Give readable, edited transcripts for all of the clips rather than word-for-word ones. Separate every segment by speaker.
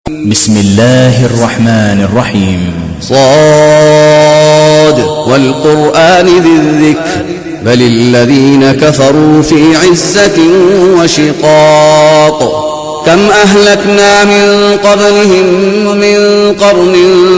Speaker 1: بسم الله الرحمن الرحيم.
Speaker 2: صاد والقرآن ذي الذكر بل الذين كفروا في عزة وشقاق. كم أهلكنا من قبلهم من قرن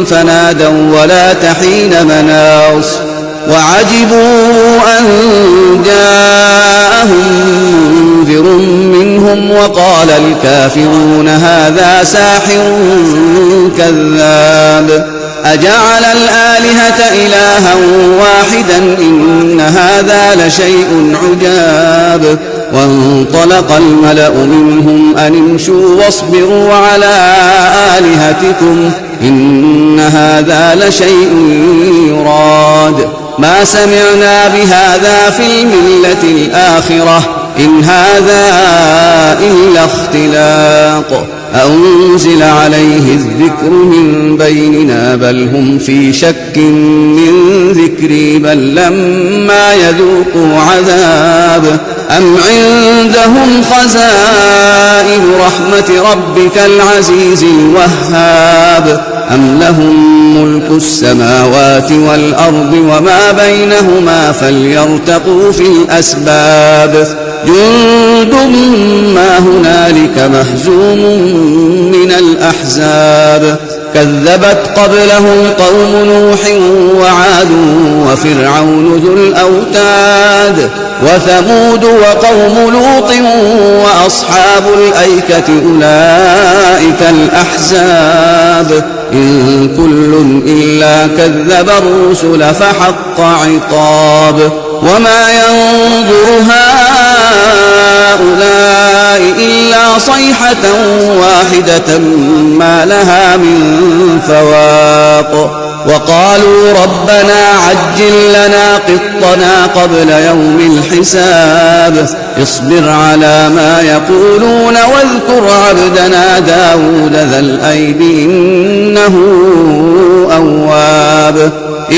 Speaker 2: فنادوا ولا تحين مناص وعجبوا أن جاءهم منذر منهم وقال الكافرون هذا ساحر كذاب. أجعل الآلهة إلها واحدا إن هذا لشيء عجاب. وانطلق الملأ منهم أن امشوا واصبروا على آلهتكم إن هذا لشيء يراد. ما سمعنا بهذا في الملة الآخرة إن هذا إلا اختلاق. أنزل عليه الذكر من بيننا بل هم في شك من ذكري بل لما يذوقوا عذاب. أم عندهم خزائن رحمة ربك العزيز الوهاب أم لهم ملك السماوات والأرض وما بينهما فليرتقوا في الأسباب. جند ما هنالك مهزوم من الأحزاب. كذبت قبلهم قوم نوح وعاد وفرعون ذو الأوتاد وثمود وقوم لوط وأصحاب الأيكة أولئك الأحزاب. إن كل إلا كذب الرسل فحق عقاب. وما ينظر هؤلاء إلا صيحة واحدة ما لها من فواق. وقالوا ربنا عجل لنا قطنا قبل يوم الحساب. اصبر على ما يقولون واذكر عبدنا داود ذا الأيد إنه أواب.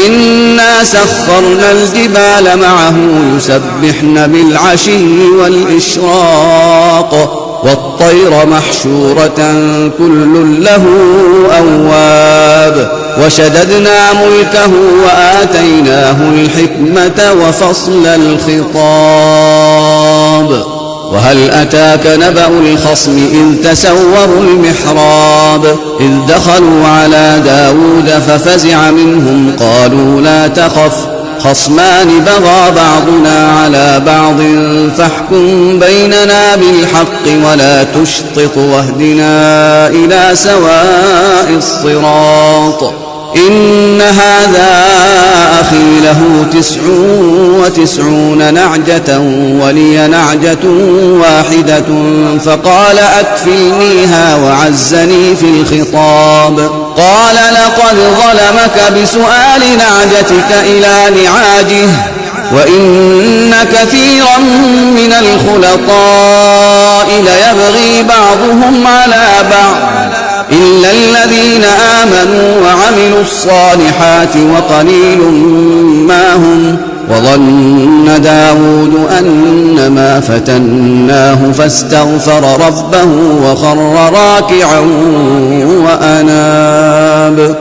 Speaker 2: إنا سخرنا الجبال معه يسبحن بالعشي والإشراق والطير محشورة كل له أواب. وشددنا ملكه وآتيناه الحكمة وفصل الخطاب. وهل أتاك نبأ الخصم إذ تسوروا المحراب إذ دخلوا على داود ففزع منهم قالوا لا تخف خصمان بغى بعضنا على بعض فاحكم بيننا بالحق ولا تشطط واهدنا إلى سواء الصراط. إن هذا أخي له 99 نعجة ولي نعجة واحدة فقال أكفلنيها وعزني في الخطاب. قال لقد ظلمك بسؤال نعجتك إلى نعاجه وإن كثيرا من الخلطاء ليبغي بعضهم على بعض إلا الذين آمنوا وعملوا الصالحات وقليل ما هم. وظن داود أنما فتناه فاستغفر ربه وخر راكعا وأناب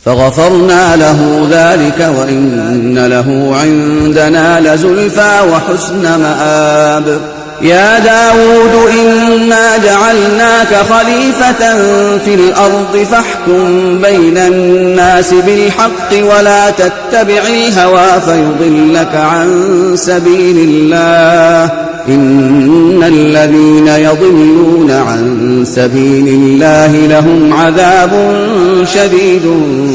Speaker 2: فغفرنا له ذلك وإن له عندنا لزلفى وحسن مآب. يا داود إنا جعلناك خليفة في الأرض فاحكم بين الناس بالحق ولا تتبع الهوى فيضلك عن سبيل الله. إن الذين يضلون عن سبيل الله لهم عذاب شديد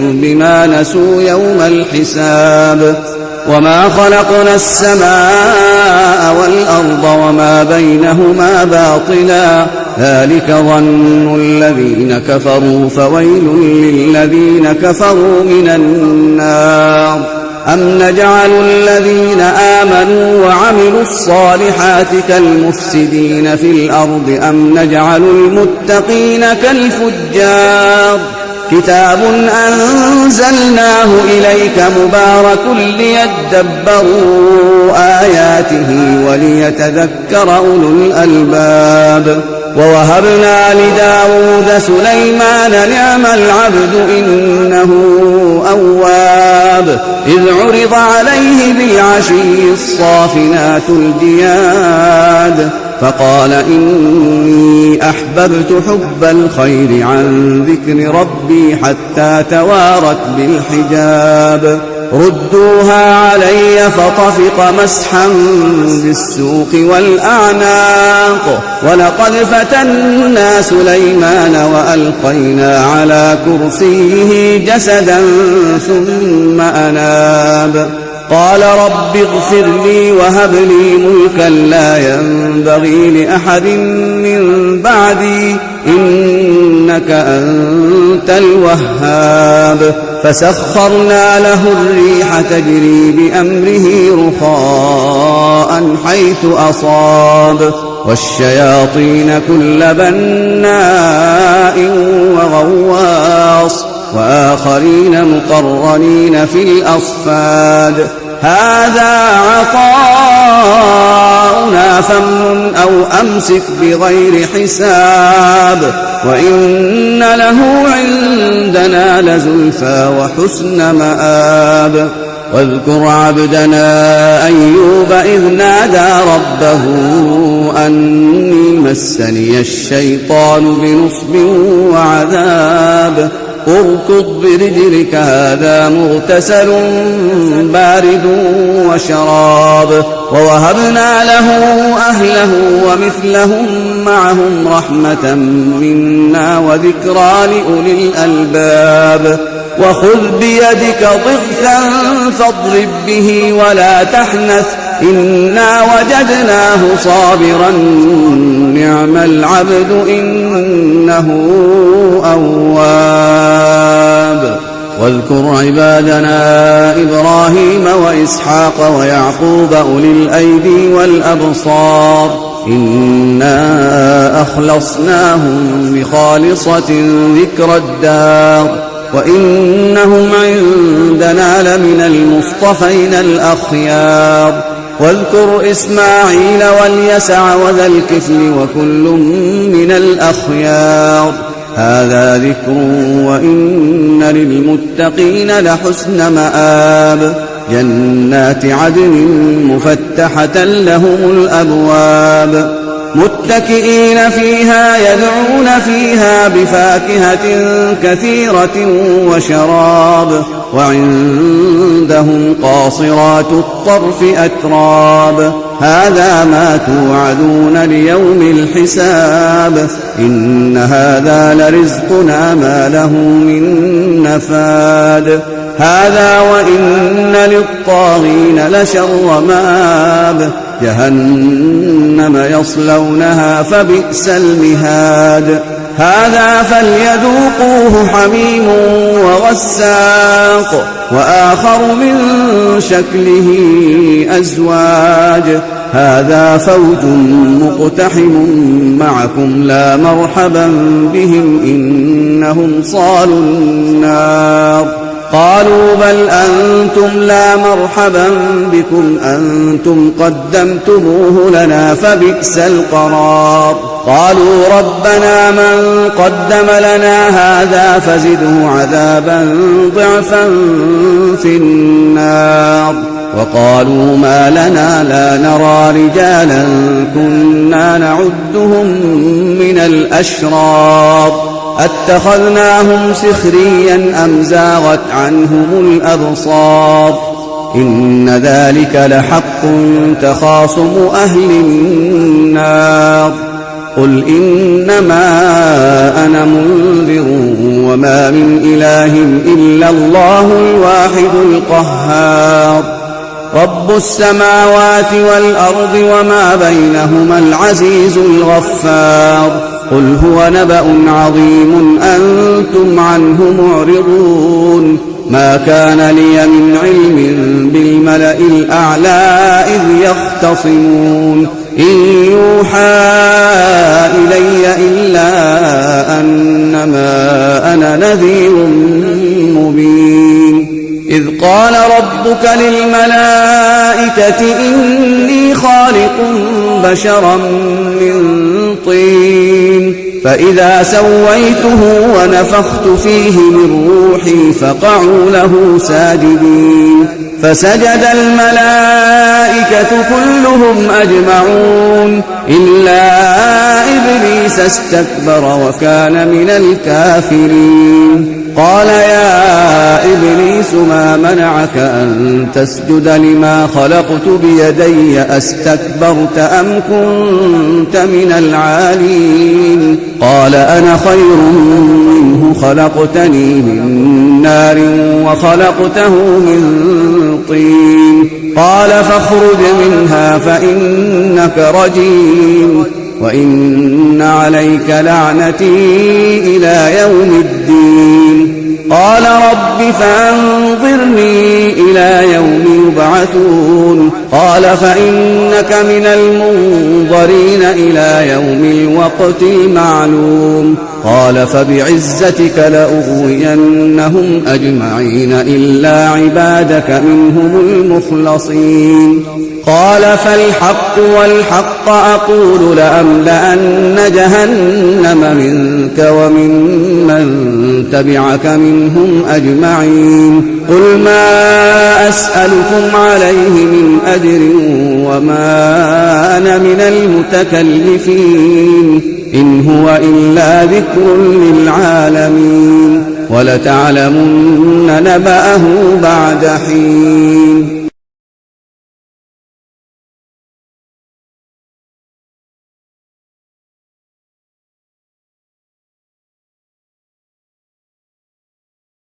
Speaker 2: بما نسوا يوم الحساب. وما خلقنا السماء والأرض وما بينهما باطلا ذلك ظن الذين كفروا فويل للذين كفروا من النار. أم نجعل الذين آمنوا وعملوا الصالحات كالمفسدين في الأرض أم نجعل المتقين كالفجار. كتاب أنزلناه إليك مبارك ليدبروا آياته وليتذكر أولو الألباب. ووهبنا لداود سليمان نعم العبد إنه أواب إذ عرض عليه بالعشي الصافنات الجياد فقال إني أحببت حب الخير عن ذكر ربي حتى توارت بالحجاب ردوها علي فطفق مسحا بالسوق والأعناق ولقد فتنا سليمان وألقينا على كرسيه جسدا ثم أناب قال رب اغفر لي وهب لي ملكا لا ينبغي لأحد من بعدي إنك أنت الوهاب فسخرنا له الريح تجري بأمره رخاء حيث أصاب والشياطين كل بناء وغواص وآخرين مقرنين في الأصفاد هذا عطاؤنا فامنن أو أمسك بغير حساب وإن له عندنا لزلفى وحسن مآب واذكر عبدنا أيوب إذ نادى ربه أني مسني الشيطان بنصب وعذاب اركض برجلك هذا مغتسل بارد وشراب ووهبنا له أهله ومثلهم معهم رحمة منا وذكرى لأولي الألباب وخذ بيدك ضغثا فاضرب به ولا تحنث إنا وجدناه صابرا نعم العبد إنه أواب واذكر عبادنا إبراهيم وإسحاق ويعقوب أولي الأيدي والأبصار إنا أخلصناهم بخالصة ذكر الدار وإنهم عندنا لمن المصطفين الأخيار واذكر إسماعيل واليسع وذا الكفل وكل من الأخيار هذا ذكر وإن للمتقين لحسن مآب جنات عدن مفتحة لهم الأبواب متكئين فيها يدعون فيها بفاكهة كثيرة وشراب وعندهم قاصرات الطرف أتراب هذا ما توعدون ليوم الحساب إن هذا لرزقنا ما له من نفاد هذا وإن للطاغين لشر مآب جهنم يصلونها فبئس المهاد هذا فليذوقوه حميم وغساق وآخر من شكله أزواج هذا فوج مقتحم معكم لا مرحبا بهم إنهم صالوا النار قالوا بل أنتم لا مرحبا بكم أنتم قدمتموه لنا فبئس القرار قالوا ربنا من قدم لنا هذا فزده عذابا ضعفا في النار وقالوا ما لنا لا نرى رجالا كنا نعدهم من الأشرار أتخذناهم سخريا أم زاغت عنهم الأبصار إن ذلك لحق تخاصم أهل النار قل إنما أنا منذر وما من إله إلا الله الواحد القهار رب السماوات والأرض وما بينهما العزيز الغفار قل هو نبأ عظيم أنتم عنه معرضون ما كان لي من علم بالملأ الأعلى إذ يختصمون إن يوحى إلي إلا أنما أنا نذير مبين إذ قال ربك للملائكة إني خالق بشرا من طين فإذا سويته ونفخت فيه من روحي فقعوا له ساجدين فسجد الملائكة كلهم أجمعون إلا إبليس استكبر وكان من الكافرين قال يا إبليس ما منعك أن تسجد لما خلقت بيدي أستكبرت أم كنت من العالين قال أنا خير منه خلقتني من نار وخلقته من طين قال فاخرج منها فإنك رجيم وإن عليك لعنتي إلى يوم الدين قال رب فأنظرني إلى يوم يبعثون قال فإنك من المنظرين إلى يوم الوقت المعلوم قال فبعزتك لأغوينهم أجمعين إلا عبادك منهم المخلصين قال فالحق والحق أقول لأملأن جهنم منك ومن من تبعك منهم أجمعين قل ما أسألكم عليه من أجر وما أنا من المتكلفين إن هو إلا ذكر للعالمين ولتعلمن نبأه بعد حين